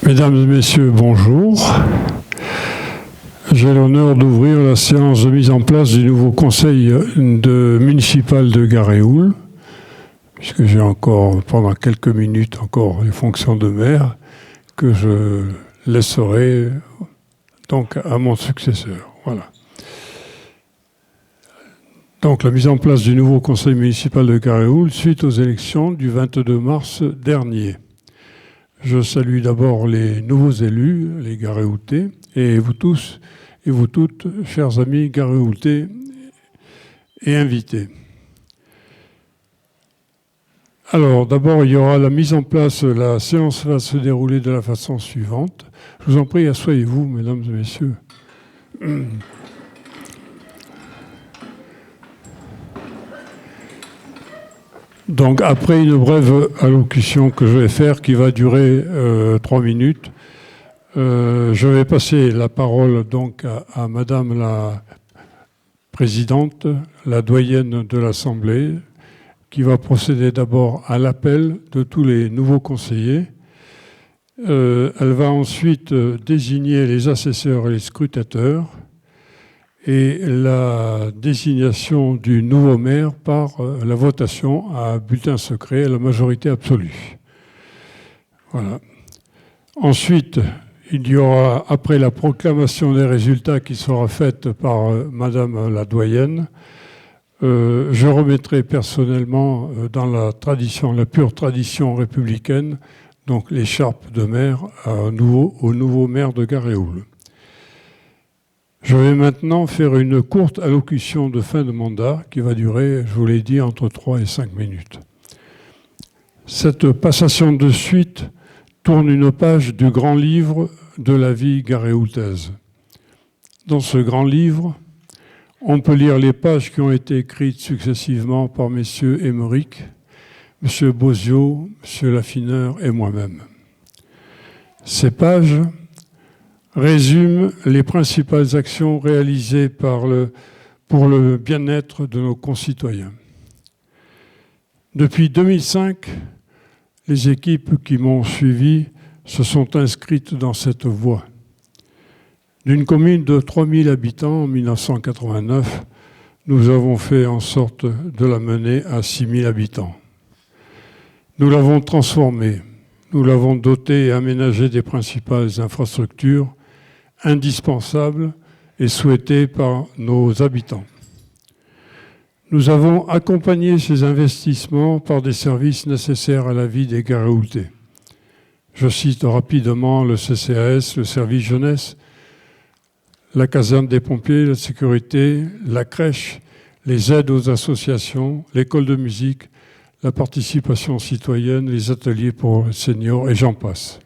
Mesdames et messieurs, bonjour. J'ai l'honneur d'ouvrir la séance de mise en place du nouveau conseil municipal de Garéoul, puisque j'ai encore, pendant quelques minutes, encore les fonctions de maire, que je laisserai donc à mon successeur. Voilà. Donc la mise en place du nouveau conseil municipal de Garéoul suite aux élections du 22 mars dernier. Je salue d'abord les nouveaux élus, les Garéoultais, et vous tous et vous toutes, chers amis Garéoultais et invités. Alors, d'abord, il y aura la mise en place, la séance va se dérouler de la façon suivante. Je vous en prie, asseyez-vous, mesdames et messieurs. Donc, après une brève allocution que je vais faire, qui va durer 3 minutes, je vais passer la parole donc à Madame la Présidente, la doyenne de l'Assemblée, qui va procéder d'abord à l'appel de tous les nouveaux conseillers. Elle va ensuite désigner les assesseurs et les scrutateurs et la désignation du nouveau maire par la votation à bulletin secret à la majorité absolue. Voilà. Ensuite, il y aura, après la proclamation des résultats qui sera faite par Madame la doyenne, je remettrai personnellement dans la tradition, la pure tradition républicaine, donc l'écharpe de maire au nouveau maire de Garéoul. Je vais maintenant faire une courte allocution de fin de mandat qui va durer, je vous l'ai dit, entre 3 et 5 minutes. Cette passation de suite tourne une page du grand livre de la vie garéoultaise. Dans ce grand livre, on peut lire les pages qui ont été écrites successivement par messieurs Émeric, monsieur Bozio, monsieur Laffineur et moi-même. Ces pages résument les principales actions réalisées pour le bien-être de nos concitoyens. Depuis 2005, les équipes qui m'ont suivi se sont inscrites dans cette voie. D'une commune de 3000 habitants en 1989, nous avons fait en sorte de la mener à 6000 habitants. Nous l'avons transformée, nous l'avons dotée et aménagée des principales infrastructures indispensables et souhaitées par nos habitants. Nous avons accompagné ces investissements par des services nécessaires à la vie des Garéoultais. Je cite rapidement le CCAS, le service jeunesse, la caserne des pompiers, la sécurité, la crèche, les aides aux associations, l'école de musique, la participation citoyenne, les ateliers pour les seniors et j'en passe.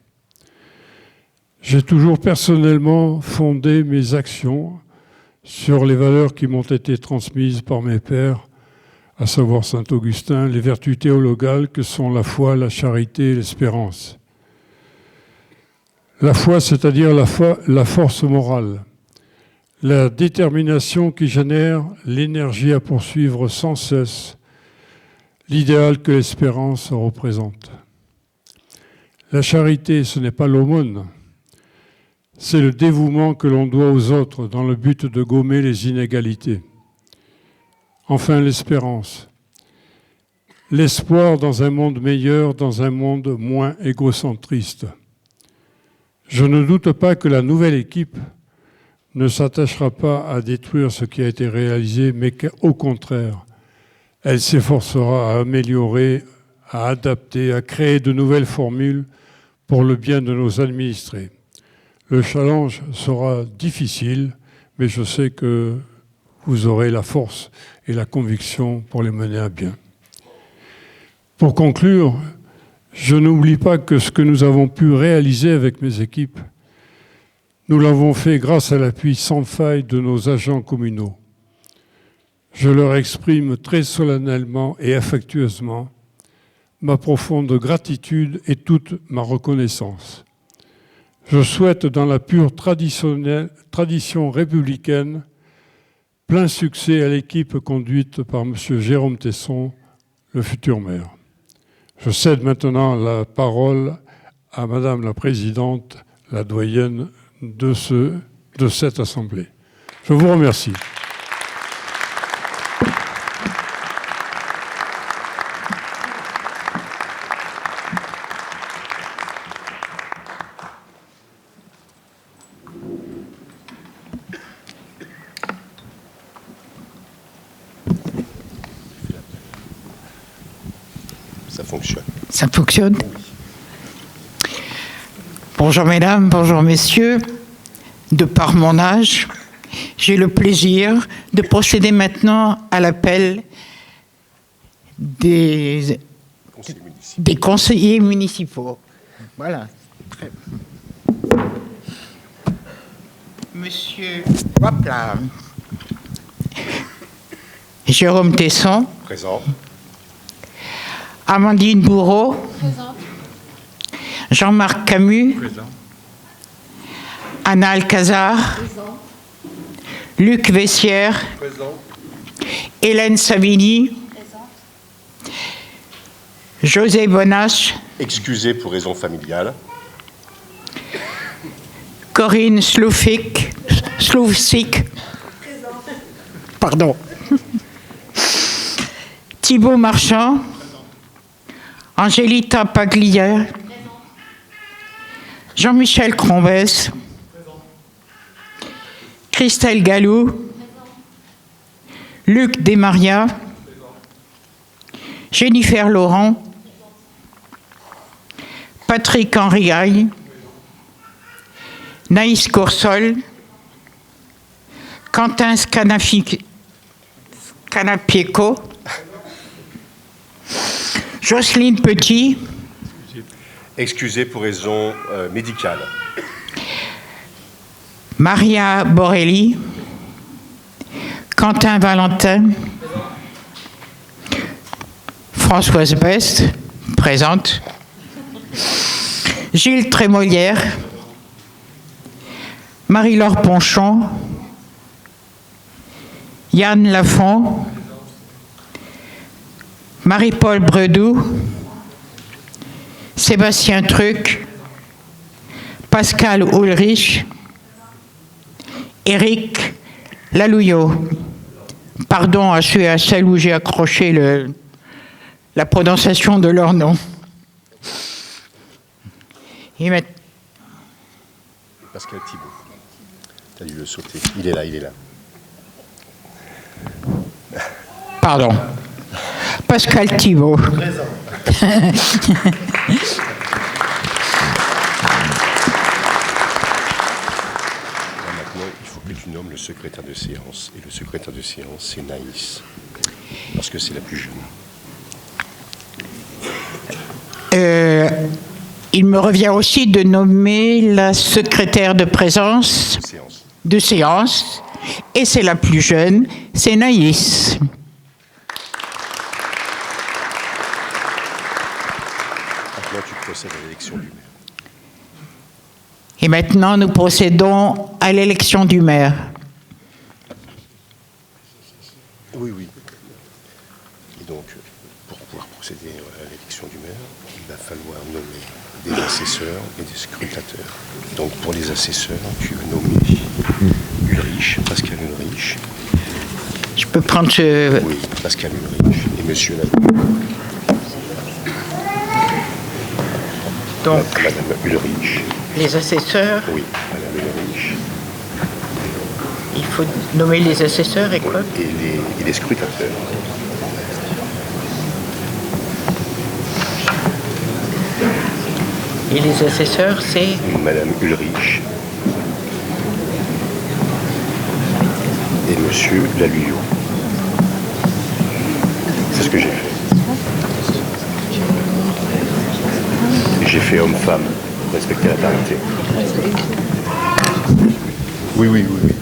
J'ai toujours personnellement fondé mes actions sur les valeurs qui m'ont été transmises par mes pères, à savoir Saint-Augustin, les vertus théologales que sont la foi, la charité et l'espérance. La foi, c'est-à-dire la force morale, la détermination qui génère l'énergie à poursuivre sans cesse l'idéal que l'espérance représente. La charité, ce n'est pas l'aumône, c'est le dévouement que l'on doit aux autres dans le but de gommer les inégalités. Enfin, l'espérance. L'espoir dans un monde meilleur, dans un monde moins égocentriste. Je ne doute pas que la nouvelle équipe ne s'attachera pas à détruire ce qui a été réalisé, mais qu'au contraire, elle s'efforcera à améliorer, à adapter, à créer de nouvelles formules pour le bien de nos administrés. Le challenge sera difficile, mais je sais que vous aurez la force et la conviction pour les mener à bien. Pour conclure, je n'oublie pas que ce que nous avons pu réaliser avec mes équipes, nous l'avons fait grâce à l'appui sans faille de nos agents communaux. Je leur exprime très solennellement et affectueusement ma profonde gratitude et toute ma reconnaissance. Je souhaite, dans la pure tradition républicaine, plein succès à l'équipe conduite par M. Jérôme Tesson, le futur maire. Je cède maintenant la parole à Madame la Présidente, la doyenne de cette Assemblée. Je vous remercie. Ça fonctionne. Ça fonctionne. Bonjour mesdames, bonjour messieurs. De par mon âge, j'ai le plaisir de procéder maintenant à l'appel des conseillers municipaux. Voilà. Monsieur, hop là. Jérôme Tesson. Présent. Amandine Bourreau. Présente. Jean-Marc Camus. Présent. Anna Alcazar. Présent. Luc Vessière. Présent. Hélène Savini. Présente. José Bonache. Excusé pour raison familiale. Corinne Sloufik. Pardon. Thibaut Marchand. Angélita Paglia. Jean-Michel Crombès. Christelle Gallou. Luc Desmaria. Jennifer Laurent. Patrick Henriaille. Naïs Coursol. Quentin Scanapico. Jocelyne Petit. Excusé pour raison médicale. Maria Borelli. Quentin Valentin. Françoise Best, présente. Gilles Trémolière. Marie-Laure Ponchon. Yann Lafont. Marie-Paul Bredou. Sébastien Truc. Pascal Ulrich. Éric Lalouillot. Pardon à ceux et à celles où j'ai accroché la prononciation de leur nom. Et Pascal Thibault. Tu as dû le sauter. Il est là, il est là. Pardon. Pascal Thibault. Maintenant, il faut que tu nommes le secrétaire de séance. Et le secrétaire de séance, c'est Naïs. Parce que c'est la plus jeune. Il me revient aussi de nommer la secrétaire de présence Séance. de séance. Et c'est la plus jeune, c'est Naïs. Maintenant, tu procèdes à l'élection du maire. Et maintenant, nous procédons à l'élection du maire. Oui, oui. Et donc, pour pouvoir procéder à l'élection du maire, il va falloir nommer des assesseurs et des scrutateurs. Donc, pour les assesseurs, tu vas nommer Ulrich, Pascal Ulrich. Je peux prendre ce... Oui, Pascal Ulrich et Monsieur Lalouille. Donc, Madame Ulrich. les assesseurs, Oui, Madame Ulrich. il faut nommer les assesseurs et quoi? Et les scrutateurs. Et les assesseurs, c'est... Madame Ulrich et Monsieur Lalouillot. C'est ce que j'ai fait. J'ai fait homme-femme pour respecter la parité. Oui, oui, oui, oui.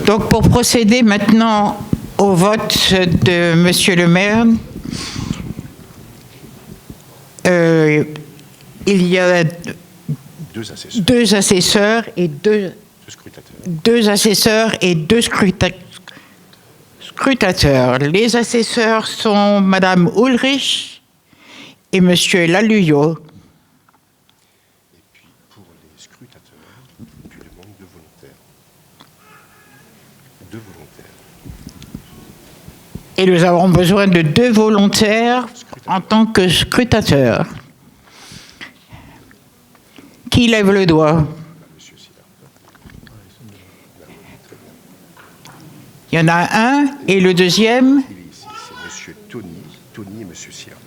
Donc, pour procéder maintenant au vote de Monsieur le maire, il y a Deux assesseurs, deux assesseurs et deux scrutateurs. deux assesseurs et deux scrutateurs. Les assesseurs sont Madame Ulrich et Monsieur Laluyot. Et puis pour les scrutateurs, tu demandes 2 volontaires. 2 volontaires. Et nous avons besoin de 2 volontaires en tant que scrutateurs. Qui lève le doigt? Monsieur Sillard. Il y en a un, et le deuxième? Il est ici, c'est Monsieur Tony et Monsieur Sierp.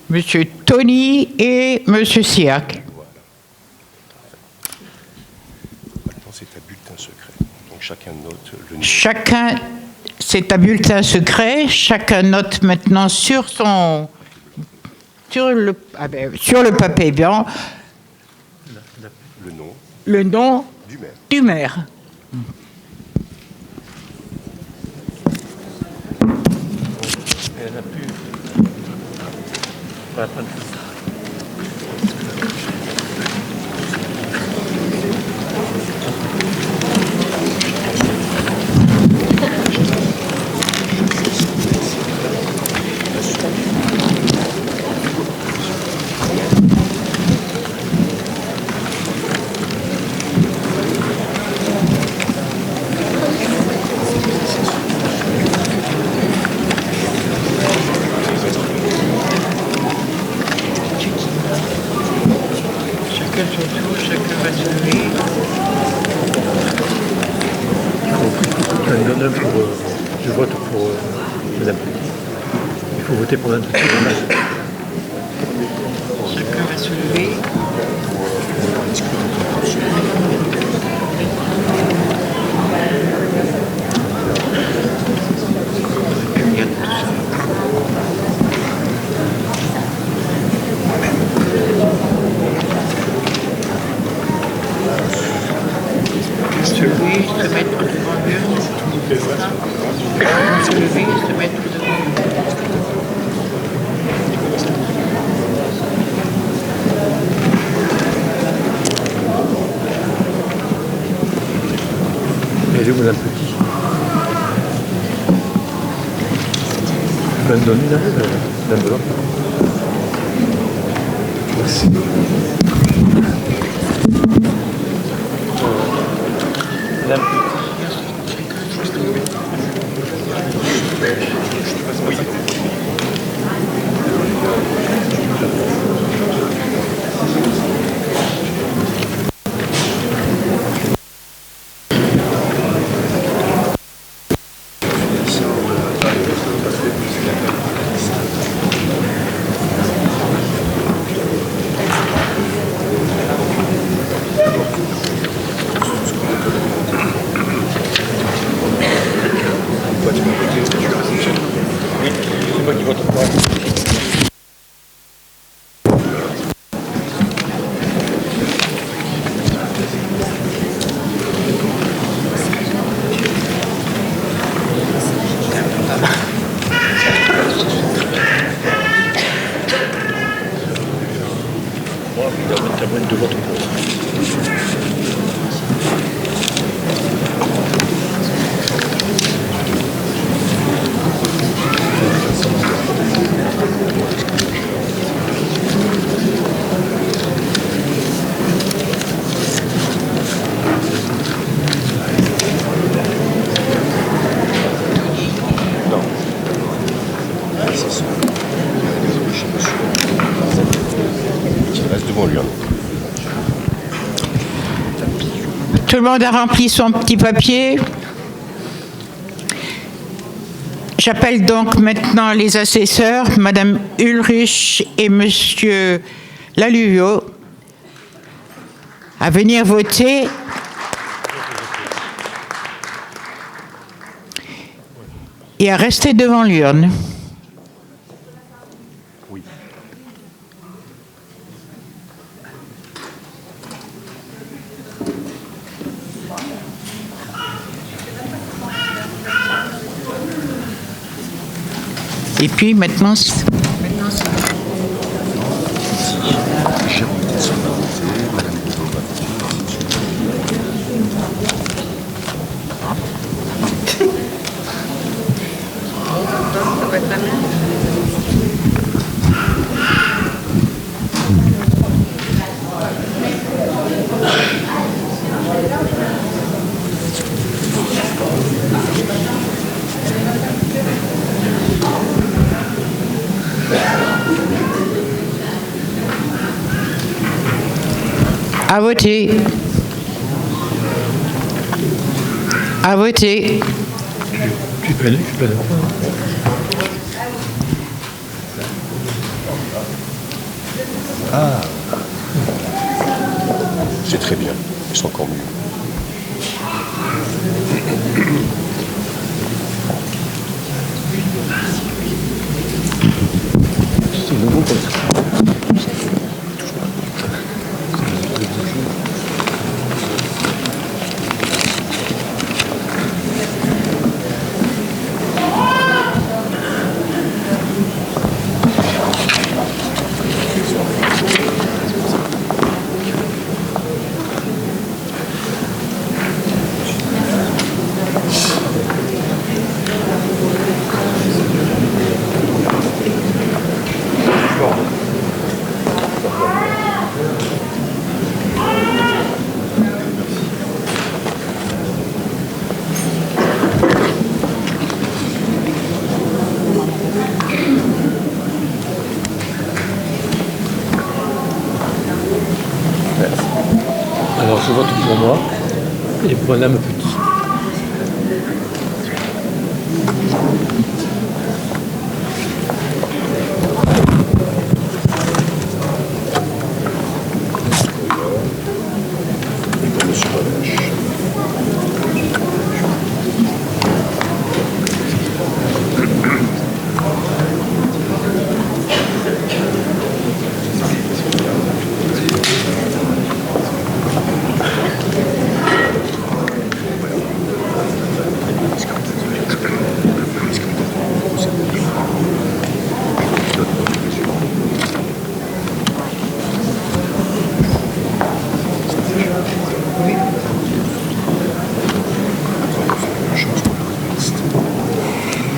Monsieur Tony et Monsieur Siac. Voilà. Maintenant, c'est un bulletin secret. Donc chacun note le nom. Chacun, c'est un bulletin secret. Chacun note maintenant sur le papier blanc le nom du maire. Elle n'a plus. On va prendre tout ça. Chacun son tour, chacun va se lever. J'en donne un pour. Je vote pour Madame Petit. Il faut voter pour Madame Petit. Chacun va se lever. Se lever, se mettre devant l'urne. Se lever, se mettre devant l'urne. Elle est où Madame Petit? Je vais me donner l'enveloppe. Merci. Madame de votre Tout le monde a rempli son petit papier. J'appelle donc maintenant les assesseurs, Madame Ulrich et Monsieur Laluyot, à venir voter. Et à rester devant l'urne. Oui. Et puis maintenant, À voter. À voter. Je suis pas d'accord. C'est très bien. C'est encore mieux. C'est nouveau comme ça. Alors je vote pour moi et pour Madame Petit. Et pour Monsieur Bavache.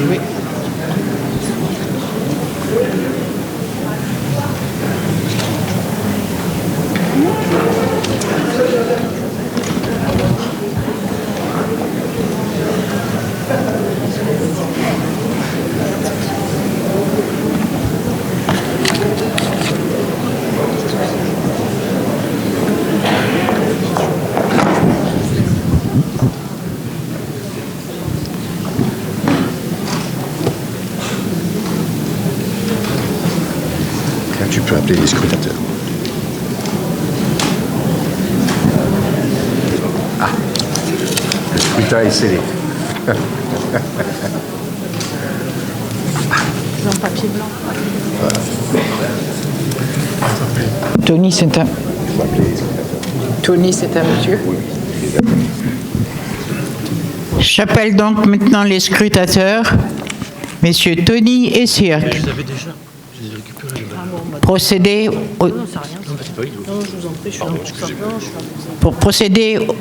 Oui. Là, tu peux appeler les scrutateurs. Ah, le scrutin est scellé. Un papier blanc. Tony, c'est un... Il faut appeler les scrutateurs. Tony, c'est un monsieur. J'appelle donc maintenant les scrutateurs, messieurs Tony et Cirque. Je les avais déjà. Je les ai récupérés. Procéder au- Non, c'est rien. Non, mais c'est pas idiot. Non, je vous en prie, je suis là pour ça. Non, je suis là pour ça. pour procéder au-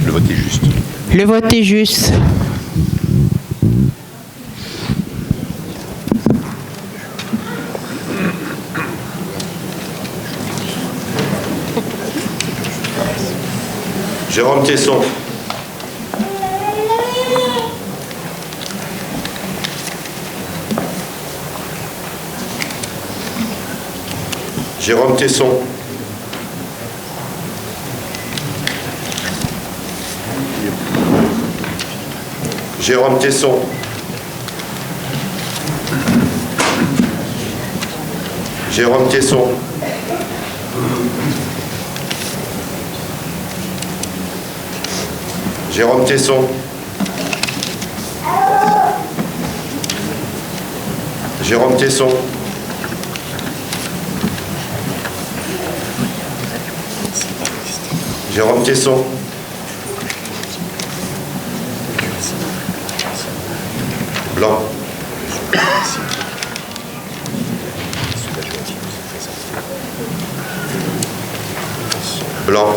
Le vote est juste. Le vote est juste. Jérôme Tesson. Jérôme Tesson. Jérôme Tesson. Jérôme Tesson. Jérôme Tesson. Jérôme Tesson. Jérôme Tesson. Blanc. Blanc.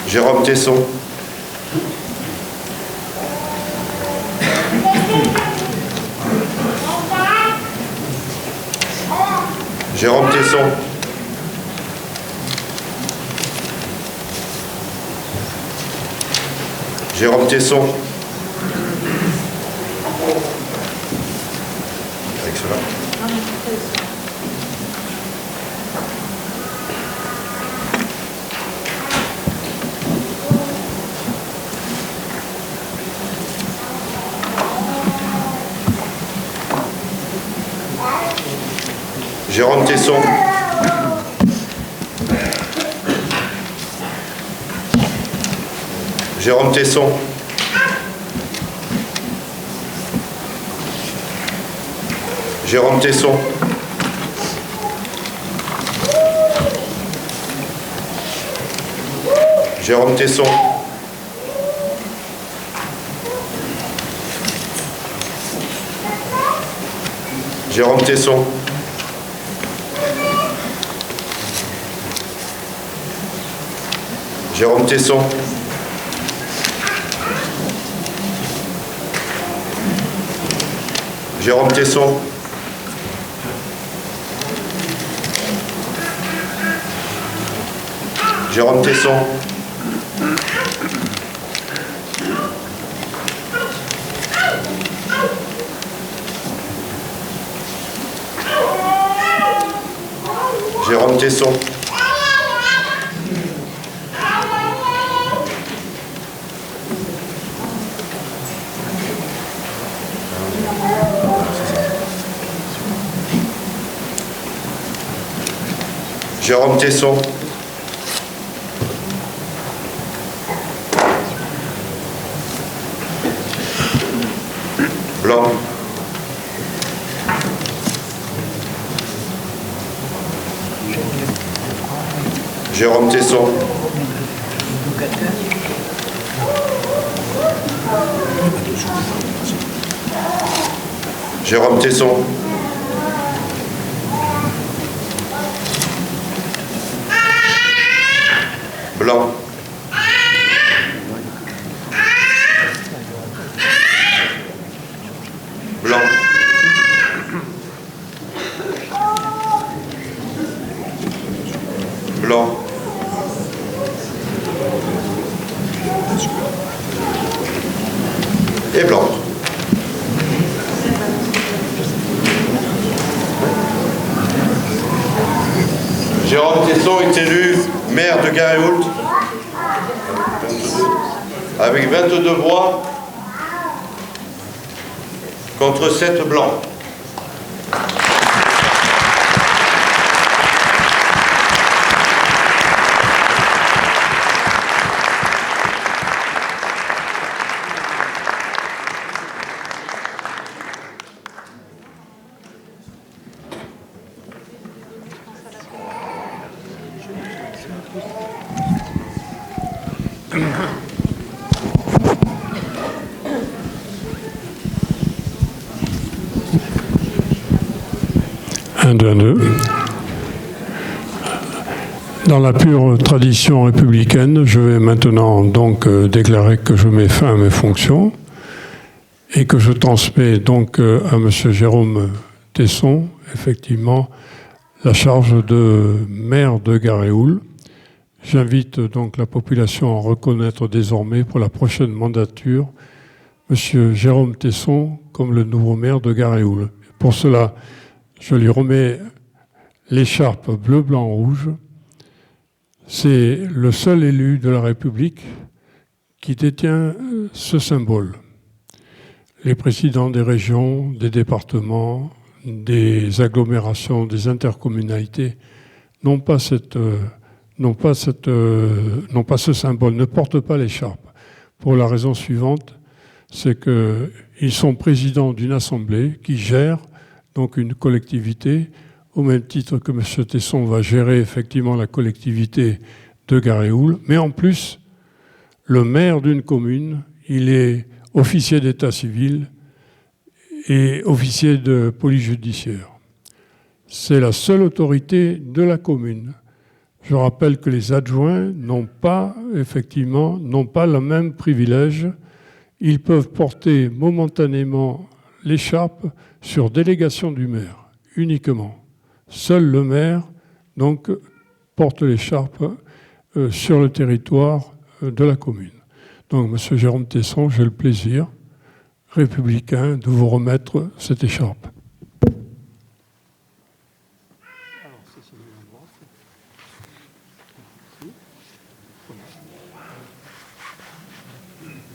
Jérôme Tesson. Jérôme Tesson. Jérôme Tesson. Avec cela. Jérôme Tesson. Jérôme Tesson. Jérôme Tesson. Jérôme Tesson. Jérôme Tesson. Jérôme Tesson. Jérôme Tesson. Jérôme Tesson. Jérôme Tesson. Jérôme Tesson. Blanc. Jérôme Tesson. Jérôme Tesson. Blanc. Blanc. Blanc. Et blanc. Jérôme Tesson est élu maire de Garéoult avec 22 voix contre 7 blancs. Un, deux, deux. Dans la pure tradition républicaine, je vais maintenant donc déclarer que je mets fin à mes fonctions et que je transmets donc à M. Jérôme Tesson, effectivement, la charge de maire de Garéoult. J'invite donc la population à reconnaître désormais pour la prochaine mandature M. Jérôme Tesson comme le nouveau maire de Garéoult. Pour cela, je lui remets l'écharpe bleu, blanc, rouge. C'est le seul élu de la République qui détient ce symbole. Les présidents des régions, des départements, des agglomérations, des intercommunalités n'ont pas ce symbole, ne portent pas l'écharpe. Pour la raison suivante, c'est qu'ils sont présidents d'une assemblée qui gère donc une collectivité, au même titre que M. Tesson va gérer effectivement la collectivité de Garéoul, mais en plus, le maire d'une commune, il est officier d'état civil et officier de police judiciaire. C'est la seule autorité de la commune. Je rappelle que les adjoints n'ont pas le même privilège. Ils peuvent porter momentanément l'écharpe sur délégation du maire, uniquement. Seul le maire, donc, porte l'écharpe sur le territoire de la commune. Donc, M. Jérôme Tesson, j'ai le plaisir, républicain, de vous remettre cette écharpe.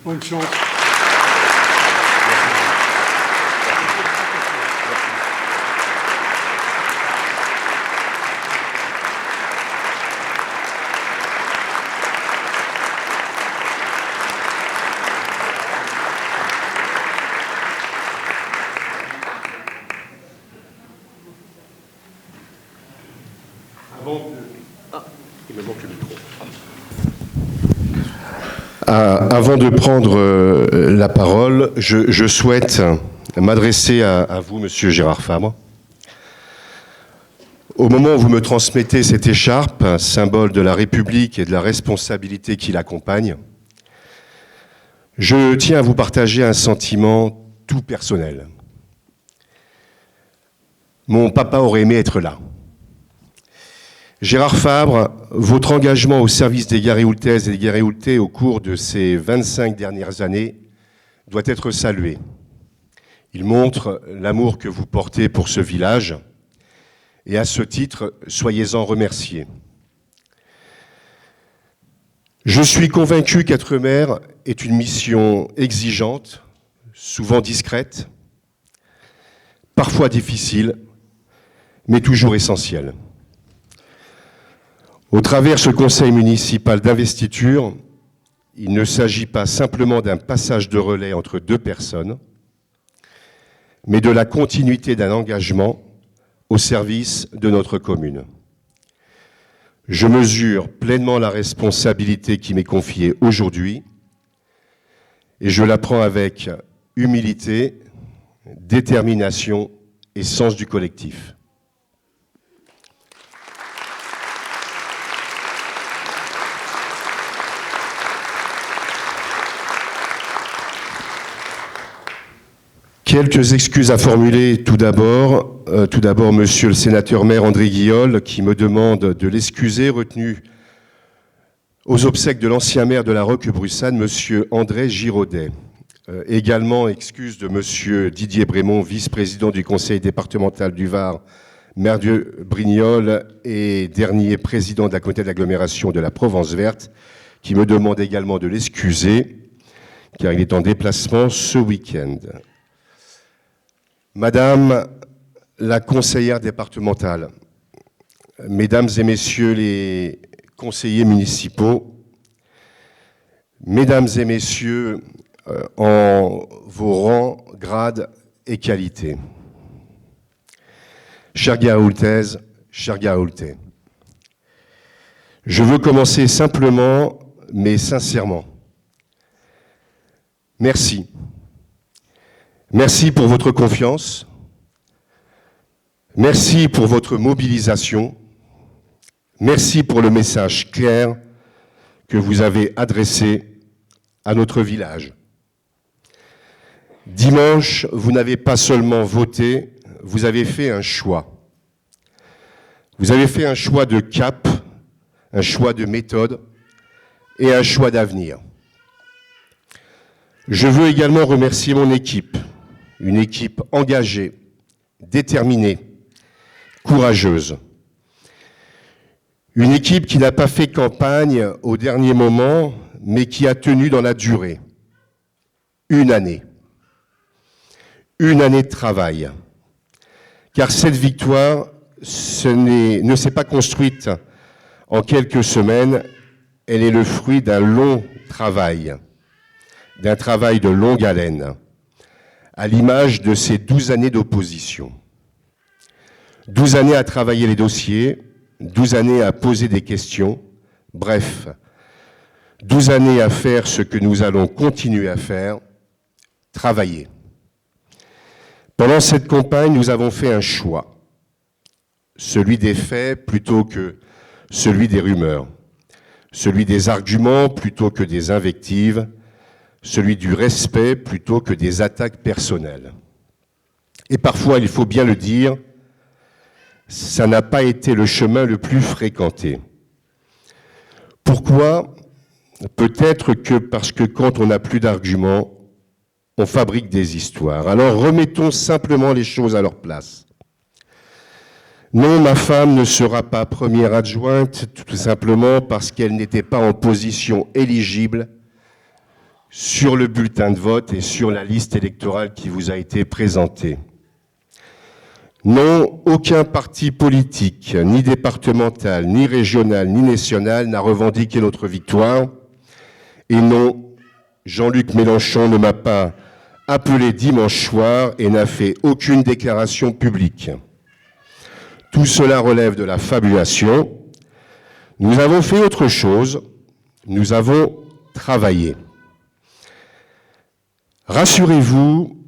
Bonne chance. Il me manque le micro. Avant de prendre la parole, je souhaite m'adresser à vous, Monsieur Gérard Fabre. Au moment où vous me transmettez cette écharpe, symbole de la République et de la responsabilité qui l'accompagne, je tiens à vous partager un sentiment tout personnel. Mon papa aurait aimé être là. Gérard Fabre, votre engagement au service des Garéoultaises et des Garéoultais au cours de ces 25 dernières années doit être salué. Il montre l'amour que vous portez pour ce village et à ce titre, soyez-en remerciés. Je suis convaincu qu'être maire est une mission exigeante, souvent discrète, parfois difficile, mais toujours essentielle. Au travers de ce conseil municipal d'investiture, il ne s'agit pas simplement d'un passage de relais entre deux personnes, mais de la continuité d'un engagement au service de notre commune. Je mesure pleinement la responsabilité qui m'est confiée aujourd'hui et je la prends avec humilité, détermination et sens du collectif. Quelques excuses à formuler tout d'abord. Monsieur le sénateur maire André Guillol, qui me demande de l'excuser, retenu aux obsèques de l'ancien maire de la Roque-Brussane, monsieur André Giraudet. Également, excuse de monsieur Didier Brémond, vice-président du conseil départemental du Var, maire de Brignoles et dernier président de la communauté d'agglomération de la Provence Verte, qui me demande également de l'excuser, car il est en déplacement ce week-end. Madame la conseillère départementale, mesdames et messieurs les conseillers municipaux, mesdames et messieurs en vos rangs, grades et qualités, chers Garéoultaises, chers Garéoultais, je veux commencer simplement mais sincèrement. Merci. Merci pour votre confiance, merci pour votre mobilisation, merci pour le message clair que vous avez adressé à notre village. Dimanche, vous n'avez pas seulement voté, vous avez fait un choix. Vous avez fait un choix de cap, un choix de méthode et un choix d'avenir. Je veux également remercier mon équipe. Une équipe engagée, déterminée, courageuse. Une équipe qui n'a pas fait campagne au dernier moment, mais qui a tenu dans la durée. Une année. Une année de travail. Car cette victoire ne s'est pas construite en quelques semaines, elle est le fruit d'un long travail, d'un travail de longue haleine, à l'image de ces 12 années d'opposition. 12 années à travailler les dossiers, 12 années à poser des questions, bref, 12 années à faire ce que nous allons continuer à faire, travailler. Pendant cette campagne, nous avons fait un choix, celui des faits plutôt que celui des rumeurs, celui des arguments plutôt que des invectives, celui du respect plutôt que des attaques personnelles. Et parfois, il faut bien le dire, ça n'a pas été le chemin le plus fréquenté. Pourquoi ? Peut-être que parce que quand on n'a plus d'arguments, on fabrique des histoires. Alors remettons simplement les choses à leur place. Non, ma femme ne sera pas première adjointe, tout simplement parce qu'elle n'était pas en position éligible sur le bulletin de vote et sur la liste électorale qui vous a été présentée. Non, aucun parti politique, ni départemental, ni régional, ni national n'a revendiqué notre victoire. Et non, Jean-Luc Mélenchon ne m'a pas appelé dimanche soir et n'a fait aucune déclaration publique. Tout cela relève de la fabulation. Nous avons fait autre chose, nous avons travaillé. Rassurez-vous,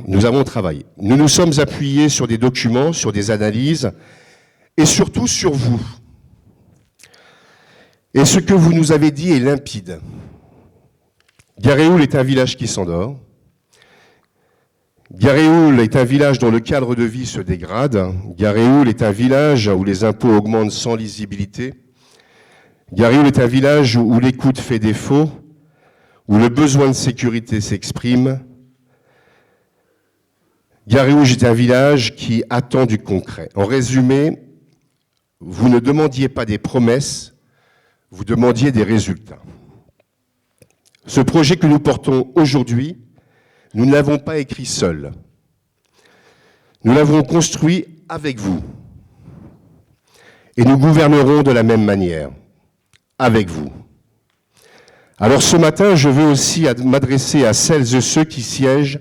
nous avons travaillé. Nous nous sommes appuyés sur des documents, sur des analyses et surtout sur vous. Et ce que vous nous avez dit est limpide. Garéoul est un village qui s'endort. Garéoul est un village dont le cadre de vie se dégrade. Garéoul est un village où les impôts augmentent sans lisibilité. Garéoul est un village où l'écoute fait défaut, où le besoin de sécurité s'exprime. Garéoul est un village qui attend du concret. En résumé, vous ne demandiez pas des promesses, vous demandiez des résultats. Ce projet que nous portons aujourd'hui, nous ne l'avons pas écrit seul. Nous l'avons construit avec vous. Et nous gouvernerons de la même manière, avec vous. Alors ce matin, je veux aussi m'adresser à celles et ceux qui siègent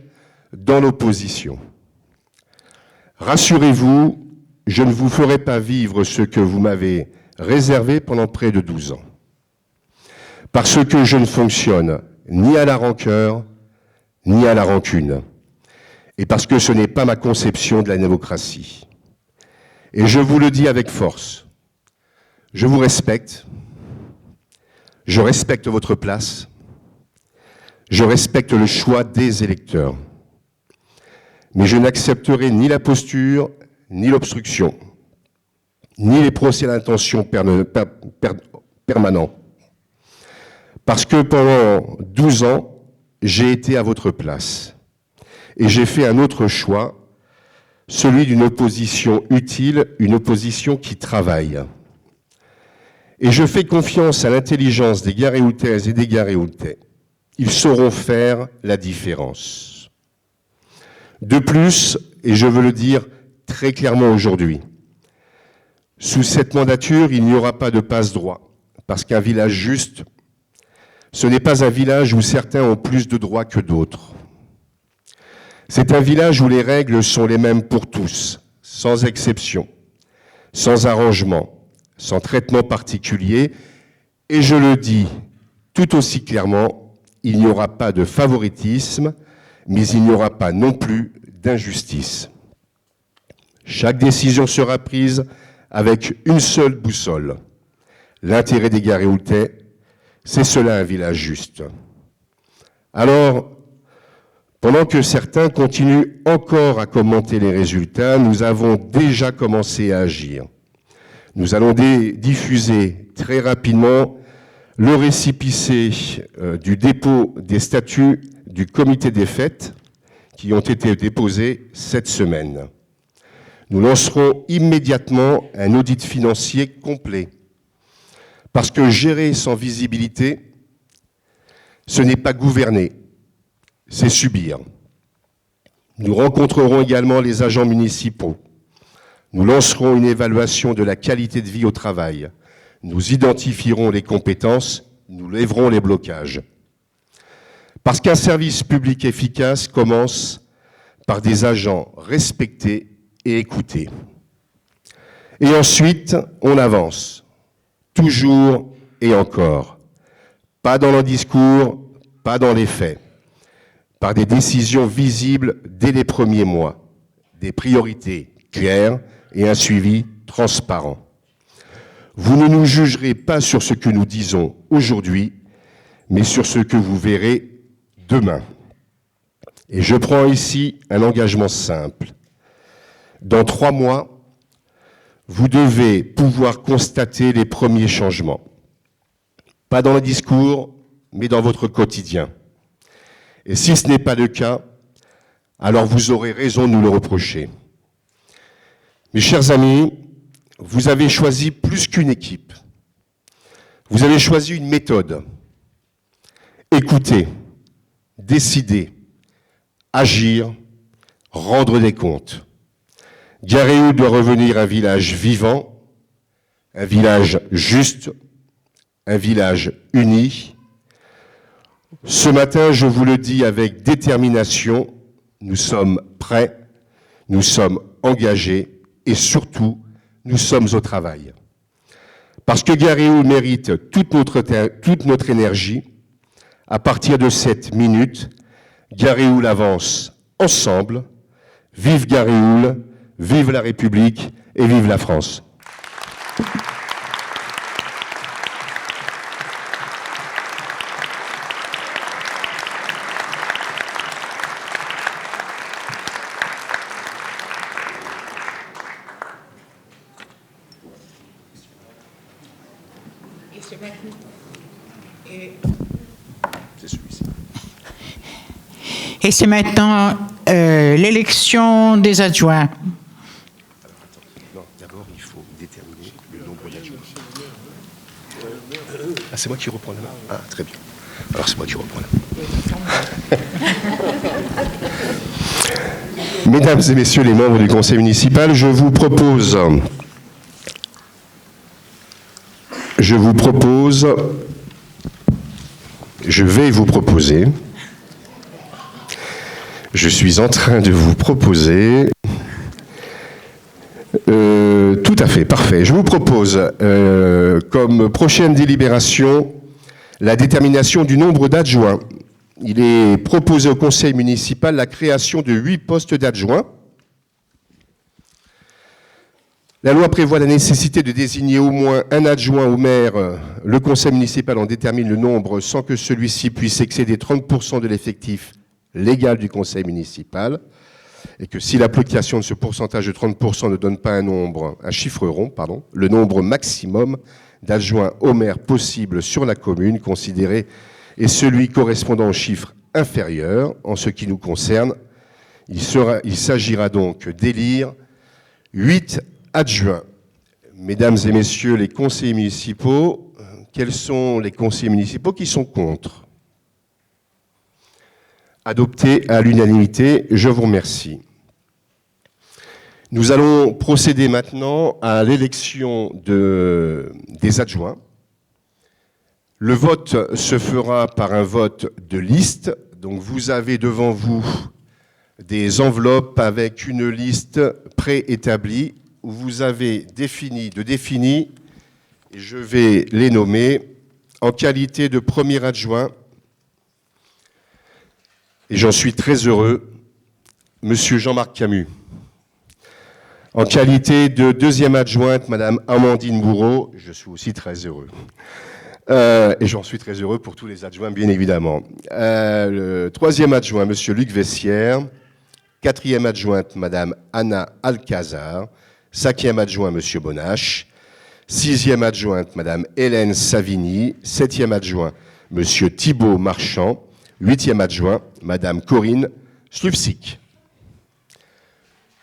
dans l'opposition. Rassurez-vous, je ne vous ferai pas vivre ce que vous m'avez réservé pendant près de 12 ans. Parce que je ne fonctionne ni à la rancœur, ni à la rancune. Et parce que ce n'est pas ma conception de la démocratie. Et je vous le dis avec force, je vous respecte, je respecte votre place, je respecte le choix des électeurs. Mais je n'accepterai ni la posture, ni l'obstruction, ni les procès d'intention permanents. Parce que pendant 12 ans, j'ai été à votre place. Et j'ai fait un autre choix, celui d'une opposition utile, une opposition qui travaille. Et je fais confiance à l'intelligence des Garéoultaises et des Garéoultais. Ils sauront faire la différence. De plus, et je veux le dire très clairement aujourd'hui, sous cette mandature, il n'y aura pas de passe-droit, parce qu'un village juste, ce n'est pas un village où certains ont plus de droits que d'autres. C'est un village où les règles sont les mêmes pour tous, sans exception, sans arrangement, sans traitement particulier, et je le dis tout aussi clairement, il n'y aura pas de favoritisme, mais il n'y aura pas non plus d'injustice. Chaque décision sera prise avec une seule boussole, l'intérêt des Garéoultais. C'est cela un village juste. Alors, pendant que certains continuent encore à commenter les résultats, nous avons déjà commencé à agir. Nous allons diffuser très rapidement le récépissé du dépôt des statuts du comité des fêtes qui ont été déposés cette semaine. Nous lancerons immédiatement un audit financier complet Parce que gérer sans visibilité, ce n'est pas gouverner, c'est subir. Nous rencontrerons également les agents municipaux. Nous lancerons une évaluation de la qualité de vie au travail. Nous identifierons les compétences, nous lèverons les blocages. Parce qu'un service public efficace commence par des agents respectés et écoutés. Et ensuite, on avance, toujours et encore. Pas dans le discours, pas dans les faits. Par des décisions visibles dès les premiers mois, des priorités claires et un suivi transparent. Vous ne nous jugerez pas sur ce que nous disons aujourd'hui, mais sur ce que vous verrez demain. Et je prends ici un engagement simple. Dans 3 mois, vous devez pouvoir constater les premiers changements. Pas dans le discours, mais dans votre quotidien. Et si ce n'est pas le cas, alors vous aurez raison de nous le reprocher. Mes chers amis, vous avez choisi plus qu'une équipe. Vous avez choisi une méthode. Écouter, décider, agir, rendre des comptes. Garéoul doit revenir un village vivant, un village juste, un village uni. Ce matin, je vous le dis avec détermination, nous sommes prêts, nous sommes engagés et surtout, nous sommes au travail. Parce que Garéoul mérite toute notre énergie. À partir de cette minute, Garéoul avance ensemble. Vive Garéoul, vive la République et vive la France. Et c'est maintenant l'élection des adjoints. Non, d'abord, il faut déterminer le nombre d'adjoints. Ah, c'est moi qui reprends la main. Ah, très bien. Alors, c'est moi qui reprends la main. Mesdames et messieurs les membres du conseil municipal, je vais vous proposer, je suis en train de vous proposer, tout à fait, parfait. Je vous propose comme prochaine délibération la détermination du nombre d'adjoints. Il est proposé au conseil municipal la création de 8 postes d'adjoints. La loi prévoit la nécessité de désigner au moins un adjoint au maire. Le conseil municipal en détermine le nombre sans que celui-ci puisse excéder 30% de l'effectif légal du conseil municipal. Et que si l'application de ce pourcentage de 30% ne donne pas un chiffre rond, le nombre maximum d'adjoints au maire possible sur la commune considérée est celui correspondant au chiffre inférieur. En ce qui nous concerne, il s'agira donc d'élire 8 adjoints. Mesdames et messieurs les conseillers municipaux, quels sont les conseillers municipaux qui sont contre ? Adopté à l'unanimité, je vous remercie. Nous allons procéder maintenant à l'élection des adjoints. Le vote se fera par un vote de liste. Donc vous avez devant vous des enveloppes avec une liste préétablie où vous avez défini, et je vais les nommer en qualité de premier adjoint. Et j'en suis très heureux, Monsieur Jean-Marc Camus. En qualité de deuxième adjointe, Madame Amandine Bourreau, je suis aussi très heureux. Et j'en suis très heureux pour tous les adjoints, bien évidemment. Le troisième adjoint, Monsieur Luc Vessière. Quatrième adjointe, Madame Anna Alcazar. Cinquième adjoint, Monsieur Bonache. Sixième adjointe, Madame Hélène Savigny. Septième adjoint, Monsieur Thibault Marchand. Huitième adjoint, Madame Corinne Slufsik.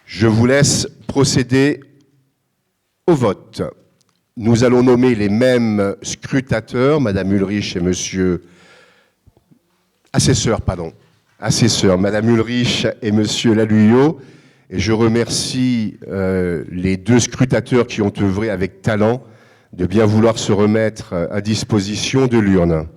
Je vous laisse procéder au vote. nous allons nommer les mêmes scrutateurs, Madame Ulrich et Monsieur... Assesseurs, Madame Ulrich et Monsieur Laluyot. Et je remercie les deux scrutateurs qui ont œuvré avec talent de bien vouloir se remettre à disposition de l'urne.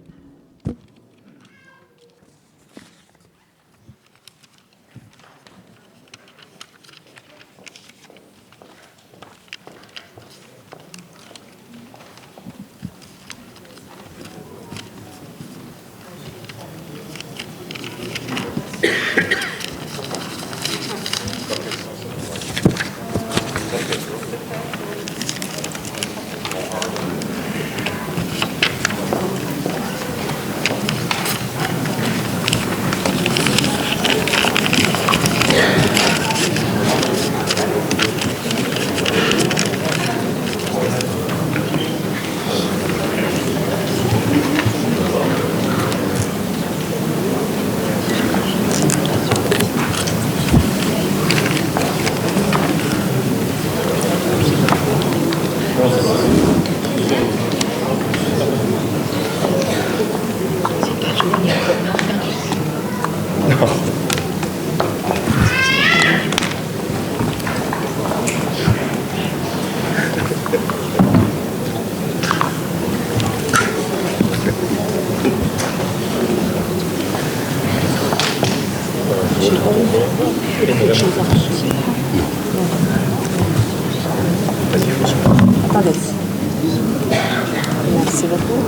Attendez. Merci beaucoup.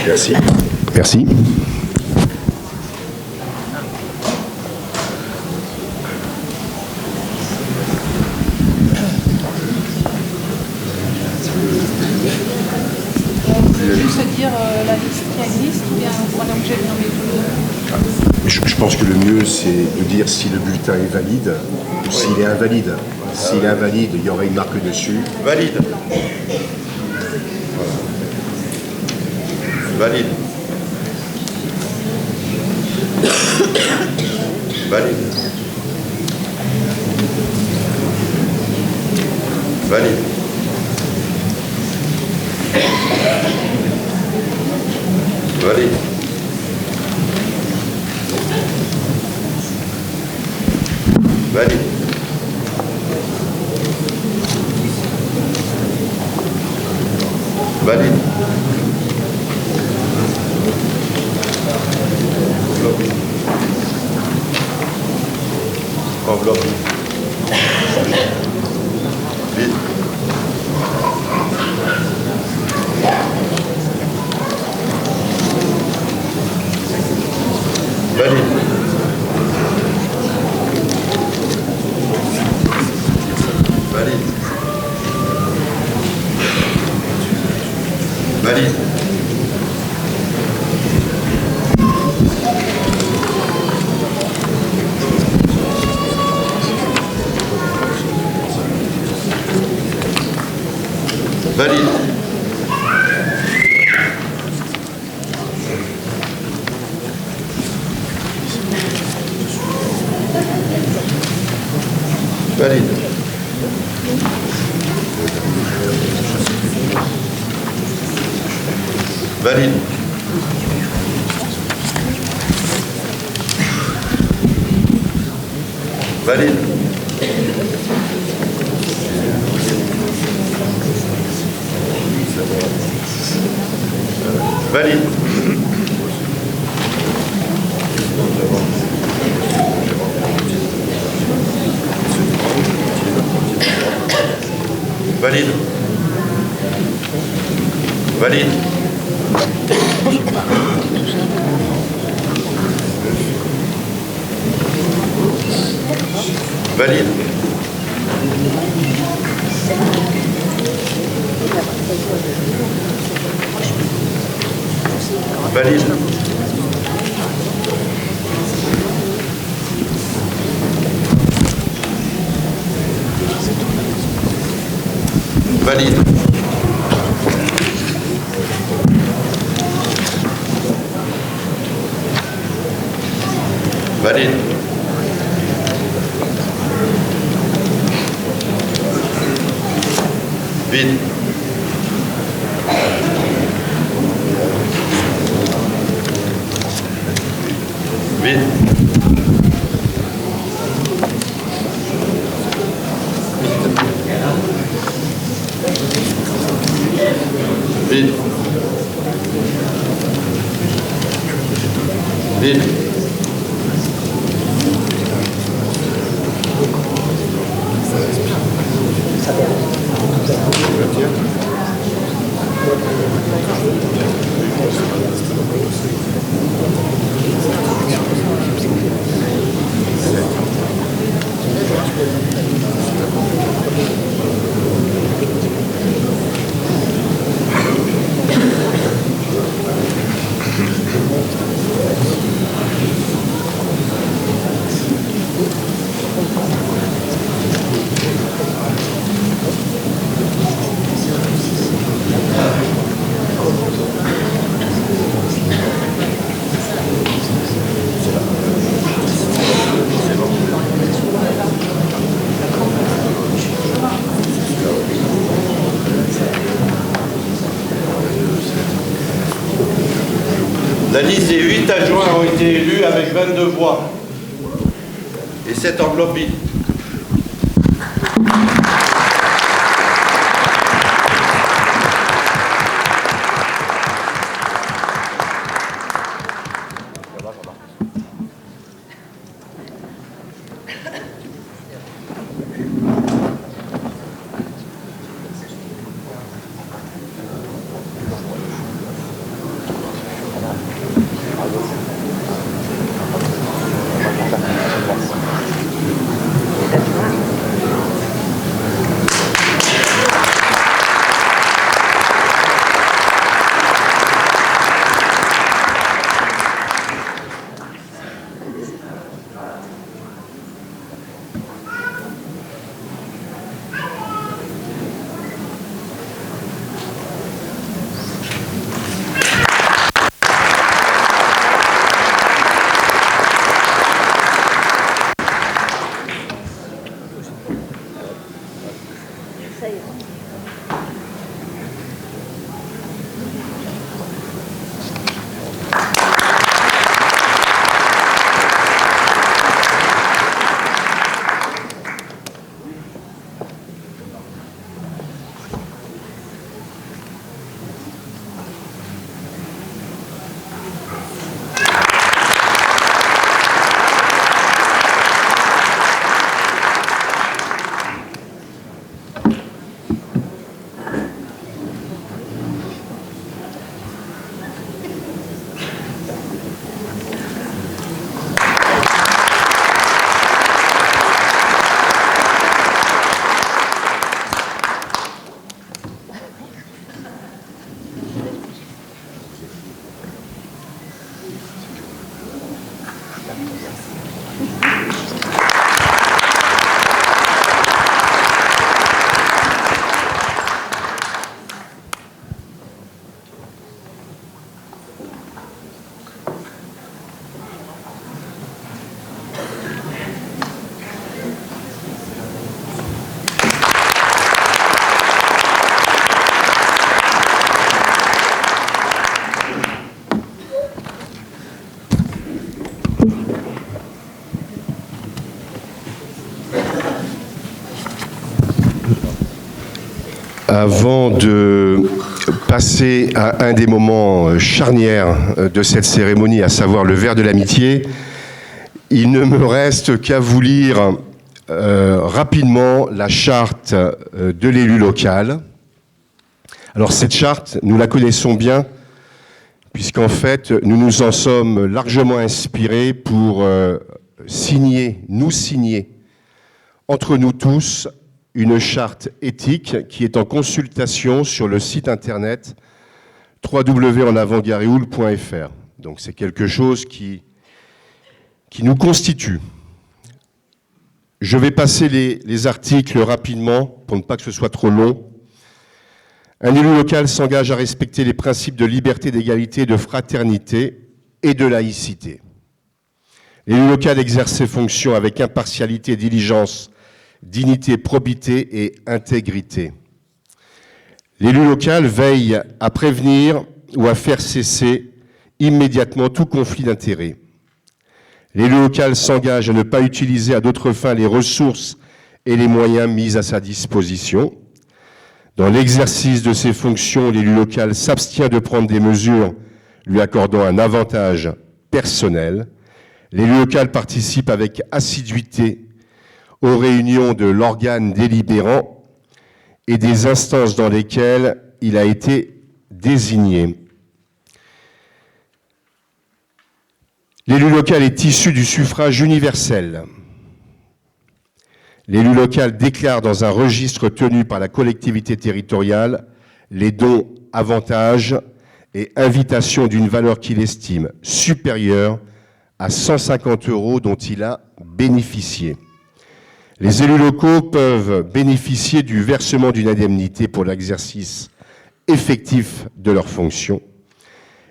Merci. Merci. Juste dire la liste qui existe ou bien on est obligé de nommer tout le... Je pense que le mieux, c'est de dire si le bulletin est valide ou s'il est invalide. S'il est invalide, il y aurait une marque dessus. Valide. Valide. Valide. Valide. Valide. Valide. Valide. Enveloppe. Vide. Valide. Valide. Valide. Valide. Valide. Valide. Valide. Valide. Valide. Valide. Valide. Valide. Valide. Valide. Vide. Vide. Vide. Vide. La liste des 8 adjoints ont été élus avec 22 voix et 7 enveloppes vides. Avant de passer à un des moments charnières de cette cérémonie, à savoir le verre de l'amitié, il ne me reste qu'à vous lire rapidement la charte de l'élu local. Alors cette charte, nous la connaissons bien, puisqu'en fait, nous nous en sommes largement inspirés pour signer entre nous tous, une charte éthique qui est en consultation sur le site internet www.enavantgaréoul.fr. Donc c'est quelque chose qui nous constitue. Je vais passer les articles rapidement pour ne pas que ce soit trop long. Un élu local s'engage à respecter les principes de liberté, d'égalité, de fraternité et de laïcité. L'élu local exerce ses fonctions avec impartialité, diligence, dignité, probité et intégrité. L'élu local veille à prévenir ou à faire cesser immédiatement tout conflit d'intérêts. L'élu local s'engage à ne pas utiliser à d'autres fins les ressources et les moyens mis à sa disposition. Dans l'exercice de ses fonctions, l'élu local s'abstient de prendre des mesures lui accordant un avantage personnel. L'élu local participe avec assiduité aux réunions de l'organe délibérant et des instances dans lesquelles il a été désigné. L'élu local est issu du suffrage universel. L'élu local déclare dans un registre tenu par la collectivité territoriale les dons, avantages et invitations d'une valeur qu'il estime supérieure à 150 € dont il a bénéficié. Les élus locaux peuvent bénéficier du versement d'une indemnité pour l'exercice effectif de leurs fonctions.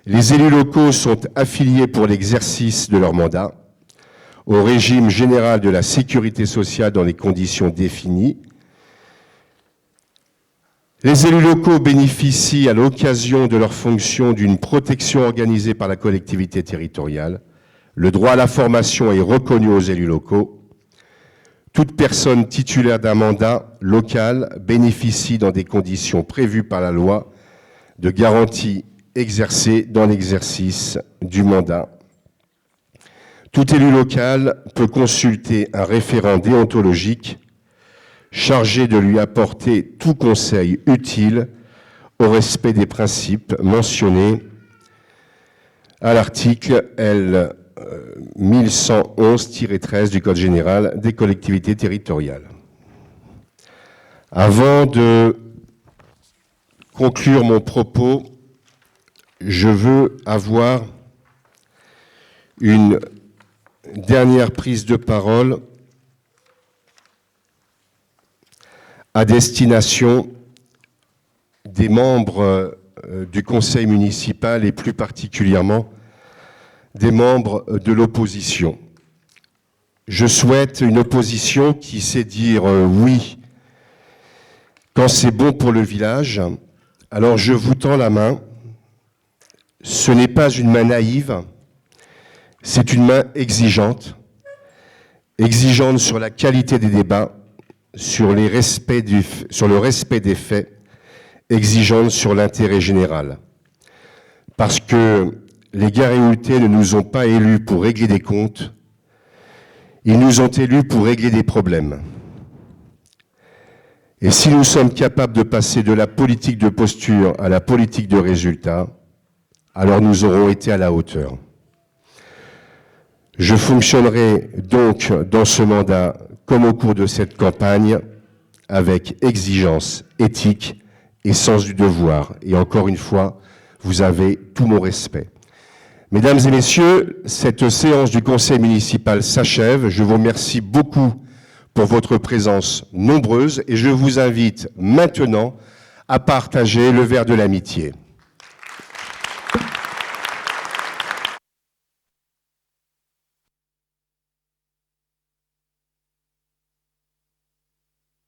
Les élus locaux sont affiliés pour l'exercice de leur mandat au régime général de la sécurité sociale dans les conditions définies. Les élus locaux bénéficient à l'occasion de leurs fonctions d'une protection organisée par la collectivité territoriale. Le droit à la formation est reconnu aux élus locaux. Toute personne titulaire d'un mandat local bénéficie dans des conditions prévues par la loi de garanties exercées dans l'exercice du mandat. Tout élu local peut consulter un référent déontologique chargé de lui apporter tout conseil utile au respect des principes mentionnés à l'article L. 1111-13 du Code général des collectivités territoriales. Avant de conclure mon propos, je veux avoir une dernière prise de parole à destination des membres du conseil municipal et plus particulièrement des membres de l'opposition. Je souhaite une opposition qui sait dire oui quand c'est bon pour le village. Alors je vous tends la main. Ce n'est pas une main naïve, c'est une main exigeante sur la qualité des débats, sur le respect des faits, exigeante sur l'intérêt général. Parce que les Garéoultais ne nous ont pas élus pour régler des comptes, ils nous ont élus pour régler des problèmes. Et si nous sommes capables de passer de la politique de posture à la politique de résultat, alors nous aurons été à la hauteur. Je fonctionnerai donc dans ce mandat, comme au cours de cette campagne, avec exigence, éthique et sens du devoir. Et encore une fois, vous avez tout mon respect. Mesdames et messieurs, cette séance du conseil municipal s'achève. Je vous remercie beaucoup pour votre présence nombreuse et je vous invite maintenant à partager le verre de l'amitié.